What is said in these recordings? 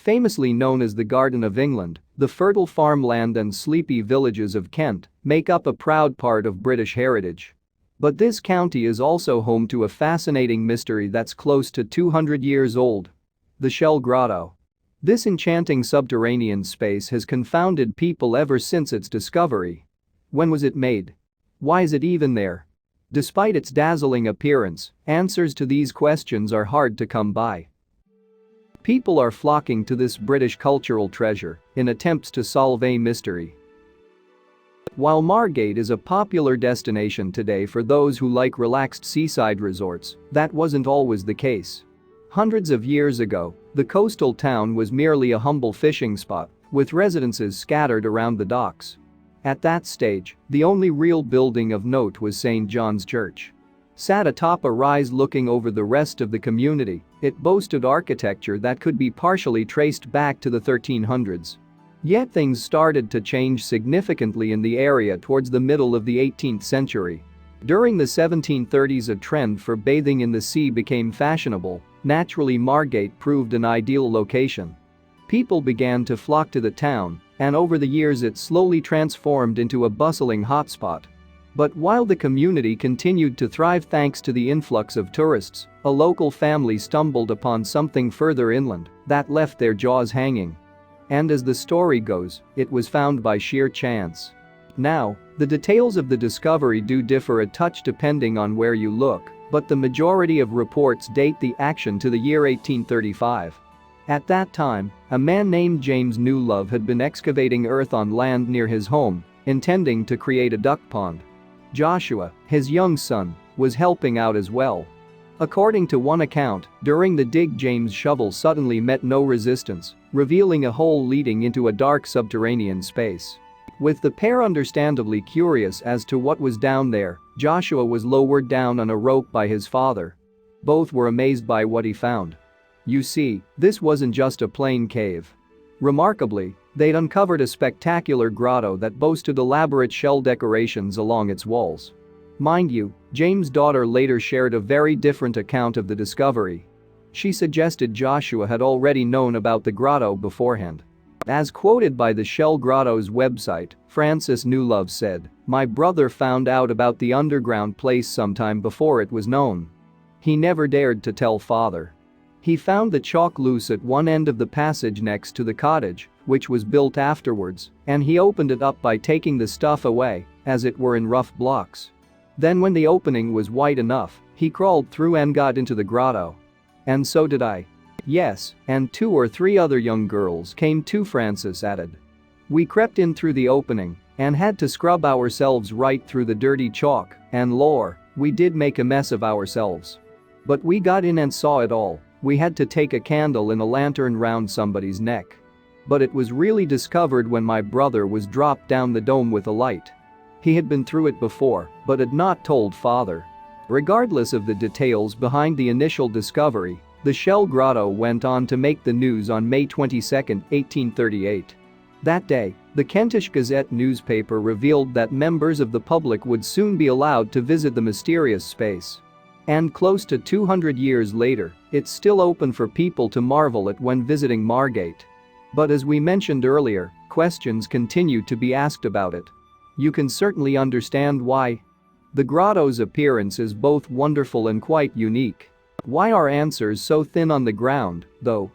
Famously known as the Garden of England, the fertile farmland and sleepy villages of Kent make up a proud part of British heritage. But this county is also home to a fascinating mystery that's close to 200 years old. The Shell Grotto. This enchanting subterranean space has confounded people ever since its discovery. When was it made? Why is it even there? Despite its dazzling appearance, answers to these questions are hard to come by. People are flocking to this British cultural treasure in attempts to solve a mystery. While Margate is a popular destination today for those who like relaxed seaside resorts, that wasn't always the case. Hundreds of years ago, the coastal town was merely a humble fishing spot, with residences scattered around the docks. At that stage, the only real building of note was St. John's Church. Sat atop a rise looking over the rest of the community, it boasted architecture that could be partially traced back to the 1300s. Yet things started to change significantly in the area towards the middle of the 18th century. During the 1730s, a trend for bathing in the sea became fashionable. Naturally, Margate proved an ideal location. People began to flock to the town, and over the years it slowly transformed into a bustling hotspot. But while the community continued to thrive thanks to the influx of tourists, a local family stumbled upon something further inland that left their jaws hanging. And as the story goes, it was found by sheer chance. Now, the details of the discovery do differ a touch depending on where you look, but the majority of reports date the action to the year 1835. At that time, a man named James Newlove had been excavating earth on land near his home, intending to create a duck pond. Joshua, his young son, was helping out as well. According to one account, during the dig, James' shovel suddenly met no resistance, revealing a hole leading into a dark subterranean space. With the pair understandably curious as to what was down there, Joshua was lowered down on a rope by his father. Both were amazed by what he found. You see, this wasn't just a plain cave. Remarkably, they'd uncovered a spectacular grotto that boasted elaborate shell decorations along its walls. Mind you, James' daughter later shared a very different account of the discovery. She suggested Joshua had already known about the grotto beforehand. As quoted by the Shell Grotto's website, Francis Newlove said, "My brother found out about the underground place sometime before it was known. He never dared to tell father. He found the chalk loose at one end of the passage next to the cottage, which was built afterwards, and he opened it up by taking the stuff away, as it were in rough blocks. Then when the opening was wide enough, he crawled through and got into the grotto. And so did I. Yes, and 2 or 3 other young girls came too," Francis added. "We crept in through the opening and had to scrub ourselves right through the dirty chalk, and lore, we did make a mess of ourselves. But we got in and saw it all. We had to take a candle and a lantern round somebody's neck. But it was really discovered when my brother was dropped down the dome with a light. He had been through it before, but had not told father." Regardless of the details behind the initial discovery, the Shell Grotto went on to make the news on May 22, 1838. That day, the Kentish Gazette newspaper revealed that members of the public would soon be allowed to visit the mysterious space. And close to 200 years later, it's still open for people to marvel at when visiting Margate. But as we mentioned earlier, questions continue to be asked about it. You can certainly understand why. The grotto's appearance is both wonderful and quite unique. Why are answers so thin on the ground, though?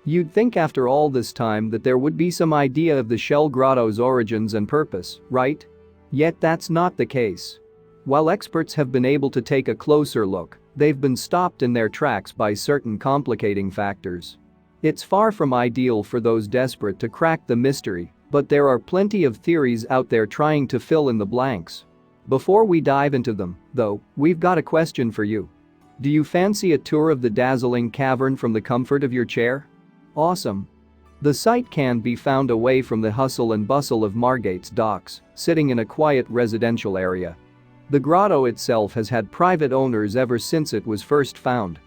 You'd think after all this time that there would be some idea of the Shell Grotto's origins and purpose, right? Yet that's not the case. While experts have been able to take a closer look, they've been stopped in their tracks by certain complicating factors. It's far from ideal for those desperate to crack the mystery, but there are plenty of theories out there trying to fill in the blanks. Before we dive into them, though, we've got a question for you. Do you fancy a tour of the dazzling cavern from the comfort of your chair? Awesome. The site can be found away from the hustle and bustle of Margate's docks, sitting in a quiet residential area. The grotto itself has had private owners ever since it was first found.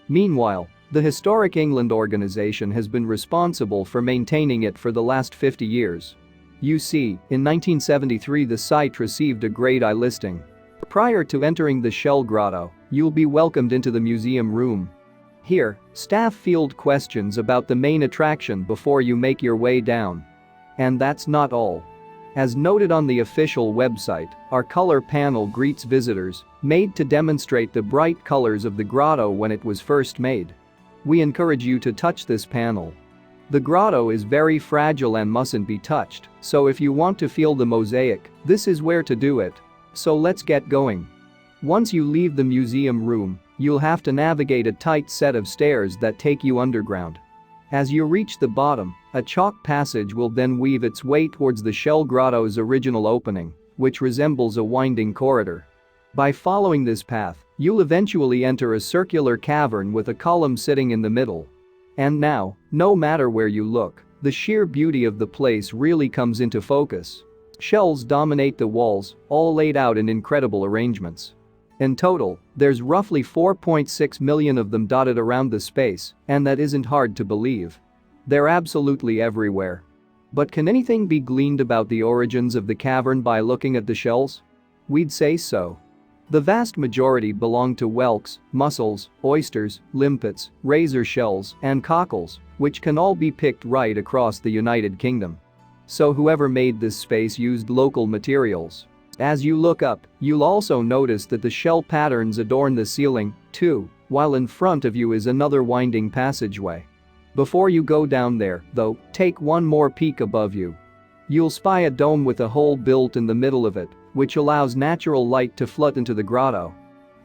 Meanwhile, the Historic England organization has been responsible for maintaining it for the last 50 years. You see, in 1973 the site received a Grade I listing. Prior to entering the Shell Grotto, you'll be welcomed into the museum room. Here, staff field questions about the main attraction before you make your way down. And that's not all. As noted on the official website, our color panel greets visitors, made to demonstrate the bright colors of the grotto when it was first made. We encourage you to touch this panel. The grotto is very fragile and mustn't be touched, so if you want to feel the mosaic, this is where to do it. So let's get going. Once you leave the museum room, you'll have to navigate a tight set of stairs that take you underground. As you reach the bottom, a chalk passage will then weave its way towards the Shell Grotto's original opening, which resembles a winding corridor. By following this path, you'll eventually enter a circular cavern with a column sitting in the middle. And now, no matter where you look, the sheer beauty of the place really comes into focus. Shells dominate the walls, all laid out in incredible arrangements. In total, there's roughly 4.6 million of them dotted around the space, and that isn't hard to believe. They're absolutely everywhere. But can anything be gleaned about the origins of the cavern by looking at the shells? We'd say so. The vast majority belong to whelks, mussels, oysters, limpets, razor shells, and cockles, which can all be picked right across the United Kingdom. So whoever made this space used local materials. As you look up, you'll also notice that the shell patterns adorn the ceiling, too, while in front of you is another winding passageway. Before you go down there, though, take one more peek above you. You'll spy a dome with a hole built in the middle of it, which allows natural light to flood into the grotto.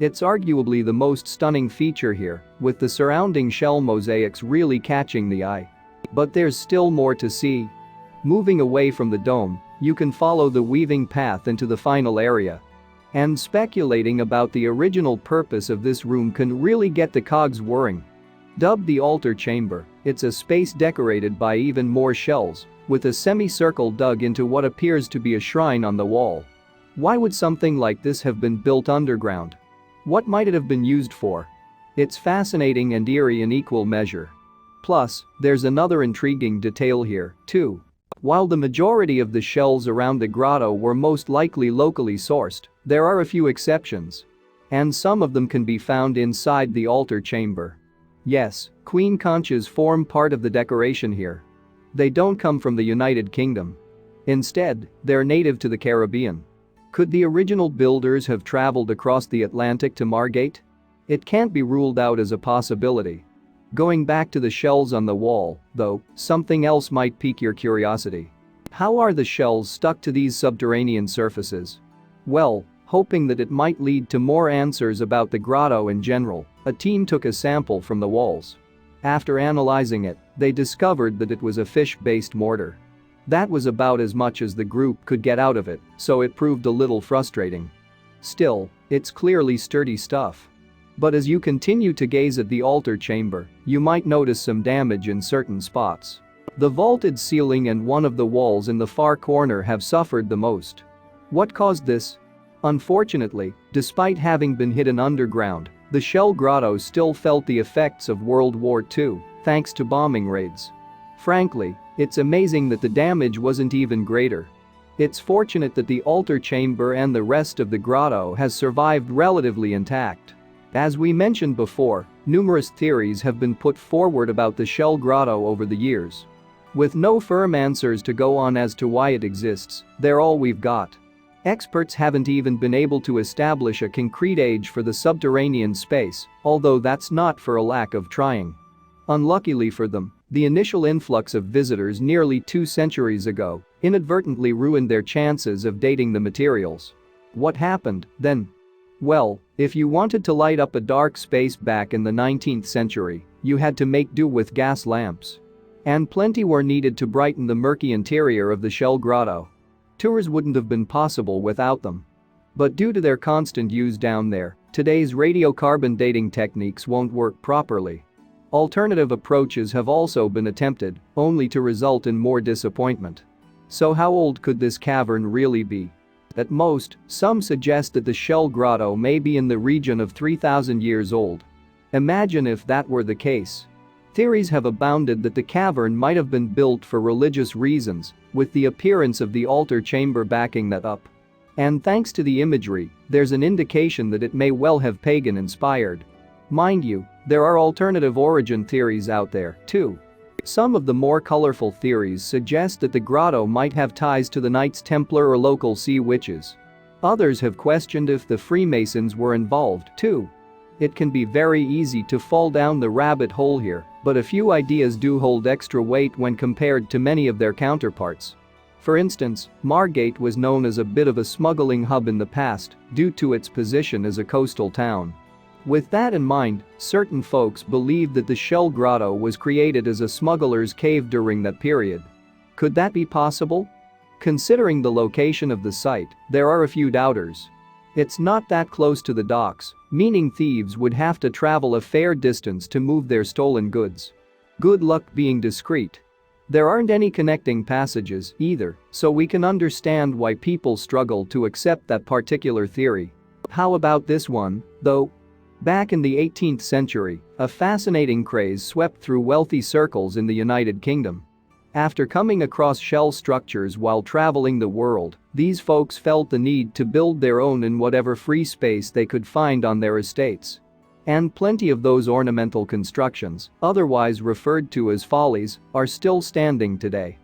It's arguably the most stunning feature here, with the surrounding shell mosaics really catching the eye. But there's still more to see. Moving away from the dome, you can follow the weaving path into the final area. And speculating about the original purpose of this room can really get the cogs whirring. Dubbed the altar chamber, it's a space decorated by even more shells, with a semicircle dug into what appears to be a shrine on the wall. Why would something like this have been built underground? What might it have been used for? It's fascinating and eerie in equal measure. Plus, there's another intriguing detail here, too. While the majority of the shells around the grotto were most likely locally sourced, there are a few exceptions. And some of them can be found inside the altar chamber. Yes, queen conches form part of the decoration here. They don't come from the United Kingdom. Instead, they're native to the Caribbean. Could the original builders have traveled across the Atlantic to Margate? It can't be ruled out as a possibility. Going back to the shells on the wall, though, something else might pique your curiosity. How are the shells stuck to these subterranean surfaces? Well, hoping that it might lead to more answers about the grotto in general, a team took a sample from the walls. After analyzing it, they discovered that it was a fish-based mortar. That was about as much as the group could get out of it, so it proved a little frustrating. Still, it's clearly sturdy stuff. But as you continue to gaze at the altar chamber, you might notice some damage in certain spots. The vaulted ceiling and one of the walls in the far corner have suffered the most. What caused this? Unfortunately, despite having been hidden underground, the Shell Grotto still felt the effects of World War II, thanks to bombing raids. Frankly, it's amazing that the damage wasn't even greater. It's fortunate that the altar chamber and the rest of the grotto has survived relatively intact. As we mentioned before, numerous theories have been put forward about the Shell Grotto over the years. With no firm answers to go on as to why it exists, they're all we've got. Experts haven't even been able to establish a concrete age for the subterranean space, although that's not for a lack of trying. Unluckily for them, the initial influx of visitors nearly 2 centuries ago inadvertently ruined their chances of dating the materials. What happened then? Well, if you wanted to light up a dark space back in the 19th century, you had to make do with gas lamps. And plenty were needed to brighten the murky interior of the Shell Grotto. Tours wouldn't have been possible without them. But due to their constant use down there, today's radiocarbon dating techniques won't work properly. Alternative approaches have also been attempted, only to result in more disappointment. So how old could this cavern really be? At most, some suggest that the Shell Grotto may be in the region of 3,000 years old. Imagine if that were the case. Theories have abounded that the cavern might have been built for religious reasons, with the appearance of the altar chamber backing that up. And thanks to the imagery, there's an indication that it may well have pagan-inspired. Mind you, there are alternative origin theories out there, too. Some of the more colorful theories suggest that the grotto might have ties to the Knights Templar or local sea witches. Others have questioned if the Freemasons were involved, too. It can be very easy to fall down the rabbit hole here, but a few ideas do hold extra weight when compared to many of their counterparts. For instance, Margate was known as a bit of a smuggling hub in the past due to its position as a coastal town. With that in mind, certain folks believe that the Shell Grotto was created as a smuggler's cave during that period. Could that be possible? Considering the location of the site, there are a few doubters. It's not that close to the docks, meaning thieves would have to travel a fair distance to move their stolen goods. Good luck being discreet. There aren't any connecting passages either, so we can understand why people struggle to accept that particular theory. How about this one, though? Back in the 18th century, a fascinating craze swept through wealthy circles in the United Kingdom. After coming across shell structures while traveling the world, these folks felt the need to build their own in whatever free space they could find on their estates. And plenty of those ornamental constructions, otherwise referred to as follies, are still standing today.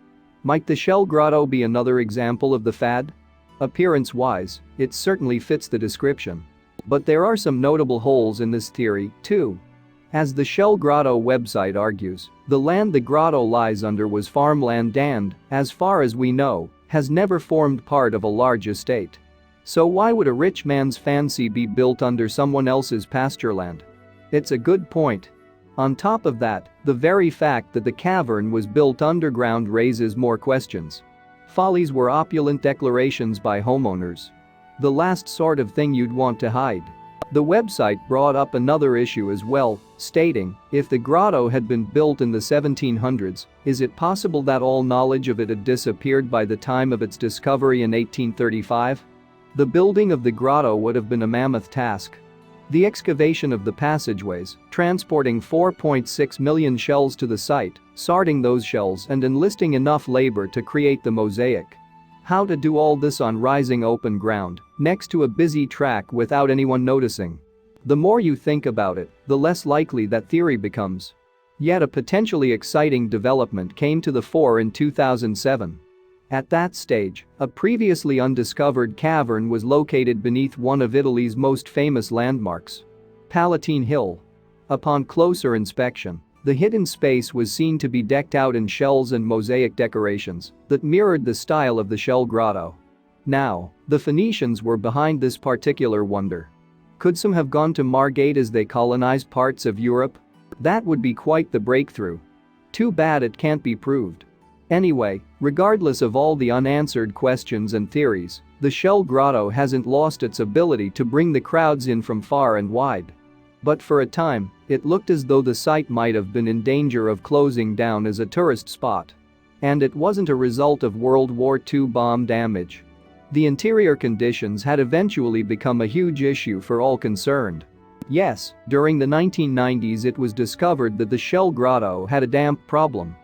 Might the Shell Grotto be another example of the fad? Appearance-wise, it certainly fits the description. But there are some notable holes in this theory, too. As the Shell Grotto website argues, the land the grotto lies under was farmland and, as far as we know, has never formed part of a large estate. So why would a rich man's fancy be built under someone else's pasture land? It's a good point. On top of that, the very fact that the cavern was built underground raises more questions. Follies were opulent declarations by homeowners. The last sort of thing you'd want to hide. The website brought up another issue as well, stating, if the grotto had been built in the 1700s, is it possible that all knowledge of it had disappeared by the time of its discovery in 1835? The building of the grotto would have been a mammoth task. The excavation of the passageways, transporting 4.6 million shells to the site, sorting those shells and enlisting enough labor to create the mosaic. How to do all this on rising open ground, next to a busy track without anyone noticing. The more you think about it, the less likely that theory becomes. Yet a potentially exciting development came to the fore in 2007. At that stage, a previously undiscovered cavern was located beneath one of Italy's most famous landmarks, Palatine Hill. Upon closer inspection, the hidden space was seen to be decked out in shells and mosaic decorations that mirrored the style of the Shell Grotto. Now, the Phoenicians were behind this particular wonder. Could some have gone to Margate as they colonized parts of Europe? That would be quite the breakthrough. Too bad it can't be proved. Anyway, regardless of all the unanswered questions and theories, the Shell Grotto hasn't lost its ability to bring the crowds in from far and wide. But for a time, it looked as though the site might have been in danger of closing down as a tourist spot. And it wasn't a result of World War II bomb damage. The interior conditions had eventually become a huge issue for all concerned. Yes, during the 1990s it was discovered that the Shell Grotto had a damp problem.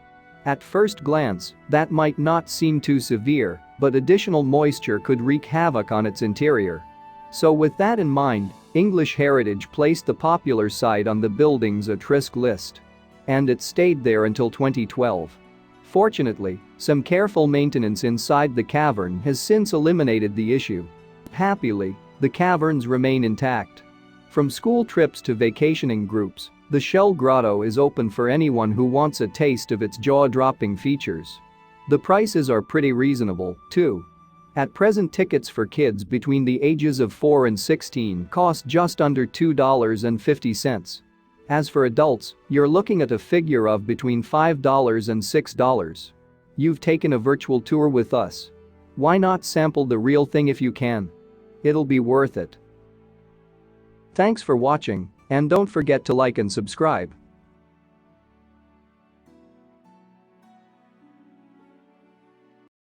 At first glance, that might not seem too severe, but additional moisture could wreak havoc on its interior. So with that in mind, English Heritage placed the popular site on the building's at-risk list. And it stayed there until 2012. Fortunately, some careful maintenance inside the cavern has since eliminated the issue. Happily, the caverns remain intact. From school trips to vacationing groups, the Shell Grotto is open for anyone who wants a taste of its jaw-dropping features. The prices are pretty reasonable, too. At present, tickets for kids between the ages of 4 and 16 cost just under $2.50. As for adults, you're looking at a figure of between $5 and $6. You've taken a virtual tour with us. Why not sample the real thing if you can? It'll be worth it. Thanks for watching, and don't forget to like and subscribe.